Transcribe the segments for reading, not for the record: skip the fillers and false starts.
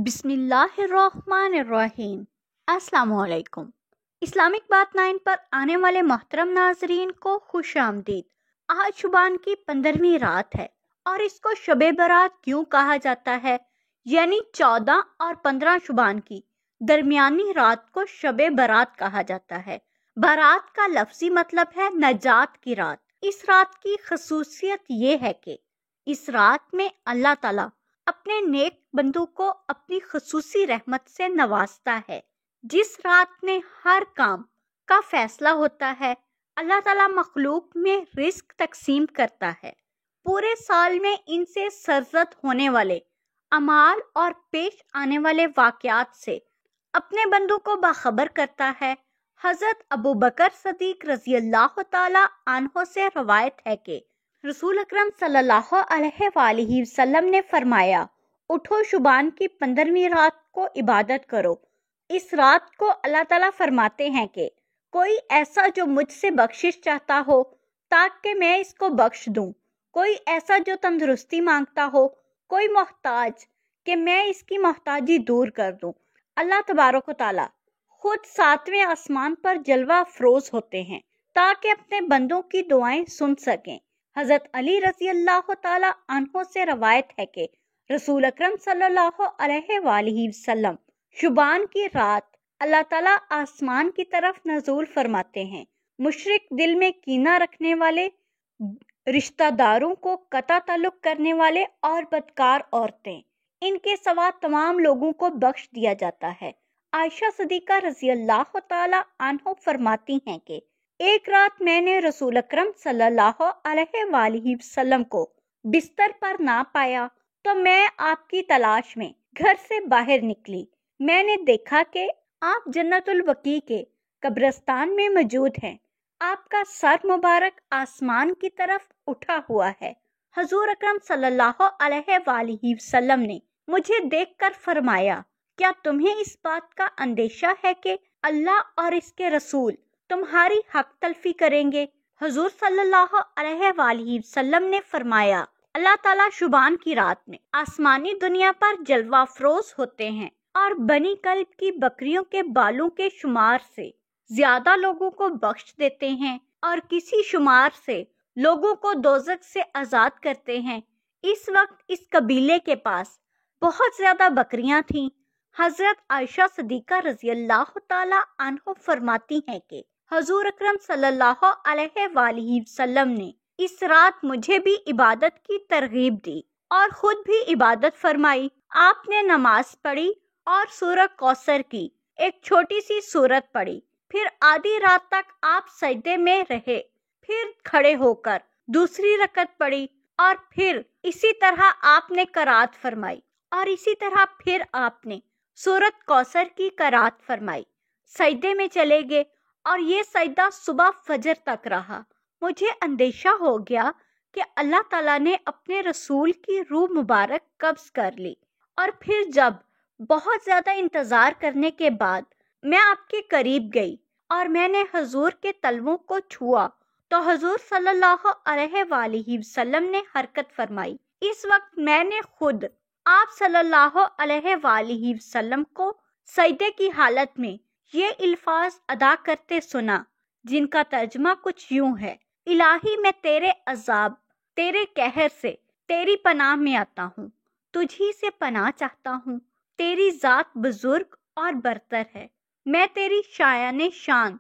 بسم اللہ الرحمن الرحیم۔ السلام علیکم۔ اسلامک بات 9 پر آنے والے محترم ناظرین کو خوش آمدید۔ آج شعبان کی 15ویں رات ہے اور اس کو شب برات کیوں کہا جاتا ہے؟ یعنی 14 اور 15 شعبان کی درمیانی رات کو شب برات کہا جاتا ہے۔ برات کا لفظی مطلب ہے نجات کی رات۔ اس رات کی خصوصیت یہ ہے کہ اس رات میں اللہ تعالیٰ اپنے نیک بندوں کو اپنی خصوصی رحمت سے نوازتا ہے۔ جس رات میں ہر کام کا فیصلہ ہوتا ہے، اللہ تعالیٰ مخلوق میں رزق تقسیم کرتا ہے، پورے سال میں ان سے سرزد ہونے والے اعمال اور پیش آنے والے واقعات سے اپنے بندوں کو باخبر کرتا ہے۔ حضرت ابو بکر صدیق رضی اللہ تعالی عنہ سے روایت ہے کہ رسول اکرم صلی اللہ علیہ وآلہ وسلم نے فرمایا، اٹھو شعبان کی 15ویں رات کو عبادت کرو۔ اس رات کو اللہ تعالیٰ فرماتے ہیں کہ کوئی ایسا جو مجھ سے بخشش چاہتا ہو تاکہ میں اس کو بخش دوں، کوئی ایسا جو تندرستی مانگتا ہو، کوئی محتاج کہ میں اس کی محتاجی دور کر دوں۔ اللہ تبارک و تعالیٰ خود 7ویں آسمان پر جلوہ افروز ہوتے ہیں تاکہ اپنے بندوں کی دعائیں سن سکیں۔ حضرت علی رضی اللہ تعالی عنہ سے روایت ہے کہ رسول اکرم صلی اللہ علیہ وآلہ وسلم شعبان کی رات اللہ تعالیٰ آسمان کی طرف نزول فرماتے ہیں۔ مشرک دل میں کینہ رکھنے والے، رشتہ داروں کو قطع تعلق کرنے والے اور بدکار عورتیں، ان کے سوا تمام لوگوں کو بخش دیا جاتا ہے۔ عائشہ صدیقہ رضی اللہ تعالی عنہ فرماتی ہیں کہ ایک رات میں نے رسول اکرم صلی اللہ علیہ وآلہ وسلم کو بستر پر نہ پایا تو میں آپ کی تلاش میں گھر سے باہر نکلی۔ میں نے دیکھا کہ آپ جنت البقیع کے قبرستان میں موجود ہیں۔ آپ کا سر مبارک آسمان کی طرف اٹھا ہوا ہے۔ حضور اکرم صلی اللہ علیہ وآلہ وسلم نے مجھے دیکھ کر فرمایا، کیا تمہیں اس بات کا اندیشہ ہے کہ اللہ اور اس کے رسول تمہاری حق تلفی کریں گے؟ حضور صلی اللہ علیہ وآلہ وسلم نے فرمایا، اللہ تعالیٰ شعبان کی رات میں آسمانی دنیا پر جلوہ افروز ہوتے ہیں اور بنی کلب کی بکریوں کے بالوں کے شمار سے زیادہ لوگوں کو بخش دیتے ہیں اور کسی شمار سے لوگوں کو دوزخ سے آزاد کرتے ہیں۔ اس وقت اس قبیلے کے پاس بہت زیادہ بکریاں تھیں۔ حضرت عائشہ صدیقہ رضی اللہ تعالی عنہ فرماتی ہیں کہ حضور اکرم صلی اللہ علیہ وآلہ وسلم نے اس رات مجھے بھی عبادت کی ترغیب دی اور خود بھی عبادت فرمائی۔ آپ نے نماز پڑھی اور سورہ کوثر کی ایک چھوٹی سی سورت پڑھی، پھر آدھی رات تک آپ سجدے میں رہے، پھر کھڑے ہو کر دوسری رکعت پڑھی اور پھر اسی طرح آپ نے قرات فرمائی اور اسی طرح پھر آپ نے سورت کوثر کی قرات فرمائی، سجدے میں چلے گئے اور یہ سجدہ صبح فجر تک رہا۔ مجھے اندیشہ ہو گیا کہ اللہ تعالیٰ نے اپنے رسول کی روح مبارک قبض کر لی، اور پھر جب بہت زیادہ انتظار کرنے کے بعد میں آپ کے قریب گئی اور میں نے حضور کے تلووں کو چھوا تو حضور صلی اللہ علیہ وآلہ وسلم نے حرکت فرمائی۔ اس وقت میں نے خود آپ صلی اللہ علیہ وآلہ وسلم کو سجدے کی حالت میں یہ الفاظ ادا کرتے سنا، جن کا ترجمہ کچھ یوں ہے: الہی میں تیرے عذاب، تیرے قہر سے تیری پناہ میں آتا ہوں، تجھی سے پناہ چاہتا ہوں، تیری ذات بزرگ اور برتر ہے، میں تیری شایان شان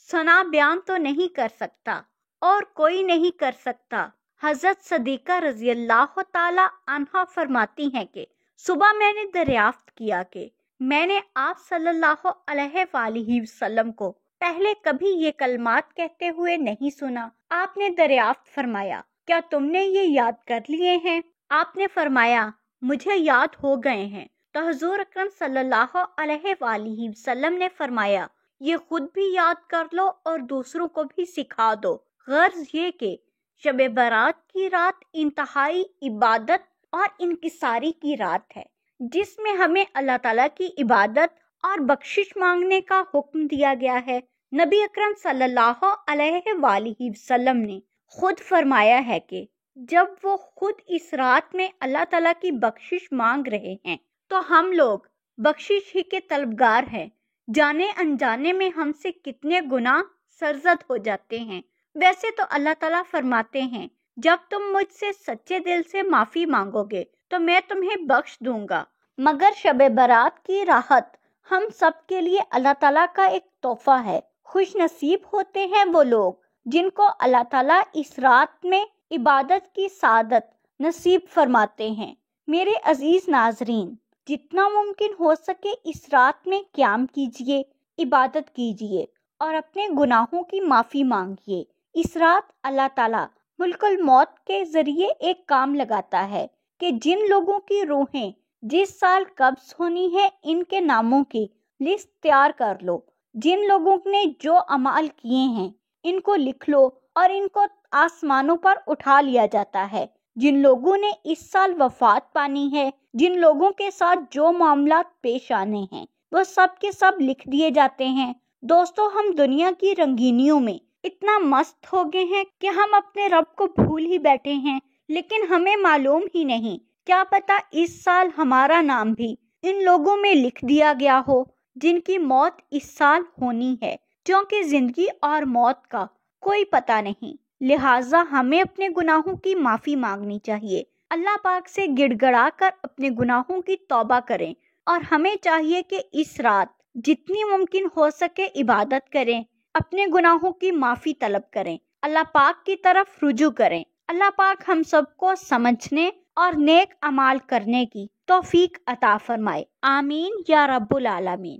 ثنا بیان تو نہیں کر سکتا اور کوئی نہیں کر سکتا۔ حضرت صدیقہ رضی اللہ تعالی عنہا فرماتی ہیں کہ صبح میں نے دریافت کیا کہ میں نے آپ صلی اللہ علیہ وآلہ وسلم کو پہلے کبھی یہ کلمات کہتے ہوئے نہیں سنا۔ آپ نے دریافت فرمایا، کیا تم نے یہ یاد کر لیے ہیں؟ آپ نے فرمایا، مجھے یاد ہو گئے ہیں۔ تو حضور اکرم صلی اللہ علیہ وآلہ وسلم نے فرمایا، یہ خود بھی یاد کر لو اور دوسروں کو بھی سکھا دو۔ غرض یہ کہ شب برات کی رات انتہائی عبادت اور انکساری کی رات ہے، جس میں ہمیں اللہ تعالیٰ کی عبادت اور بخشش مانگنے کا حکم دیا گیا ہے۔ نبی اکرم صلی اللہ علیہ وآلہ وسلم نے خود فرمایا ہے کہ جب وہ خود اس رات میں اللہ تعالیٰ کی بخشش مانگ رہے ہیں تو ہم لوگ بخشش ہی کے طلبگار ہیں۔ جانے انجانے میں ہم سے کتنے گناہ سرزد ہو جاتے ہیں۔ ویسے تو اللہ تعالیٰ فرماتے ہیں جب تم مجھ سے سچے دل سے معافی مانگو گے تو میں تمہیں بخش دوں گا، مگر شب برات کی راحت ہم سب کے لیے اللہ تعالیٰ کا ایک تحفہ ہے۔ خوش نصیب ہوتے ہیں وہ لوگ جن کو اللہ تعالیٰ اس رات میں عبادت کی سعادت نصیب فرماتے ہیں۔ میرے عزیز ناظرین، جتنا ممکن ہو سکے اس رات میں قیام کیجیے، عبادت کیجیے اور اپنے گناہوں کی معافی مانگیے۔ اس رات اللہ تعالیٰ ملک الموت کے ذریعے ایک کام لگاتا ہے کہ جن لوگوں کی روحیں جس سال قبض ہونی ہے ان کے ناموں کی لسٹ تیار کر لو۔ جن لوگوں نے جو اعمال کیے ہیں ان کو لکھ لو اور ان کو آسمانوں پر اٹھا لیا جاتا ہے۔ جن لوگوں نے اس سال وفات پانی ہے، جن لوگوں کے ساتھ جو معاملات پیش آنے ہیں وہ سب کے سب لکھ دیے جاتے ہیں۔ دوستو، ہم دنیا کی رنگینیوں میں اتنا مست ہو گئے ہیں کہ ہم اپنے رب کو بھول ہی بیٹھے ہیں، لیکن ہمیں معلوم ہی نہیں، کیا پتہ اس سال ہمارا نام بھی ان لوگوں میں لکھ دیا گیا ہو جن کی موت اس سال ہونی ہے، کیونکہ زندگی اور موت کا کوئی پتہ نہیں۔ لہٰذا ہمیں اپنے گناہوں کی معافی مانگنی چاہیے، اللہ پاک سے گڑ گڑا کر اپنے گناہوں کی توبہ کریں، اور ہمیں چاہیے کہ اس رات جتنی ممکن ہو سکے عبادت کریں، اپنے گناہوں کی معافی طلب کریں، اللہ پاک کی طرف رجوع کریں۔ اللہ پاک ہم سب کو سمجھنے اور نیک اعمال کرنے کی توفیق عطا فرمائے، آمین یا رب العالمین۔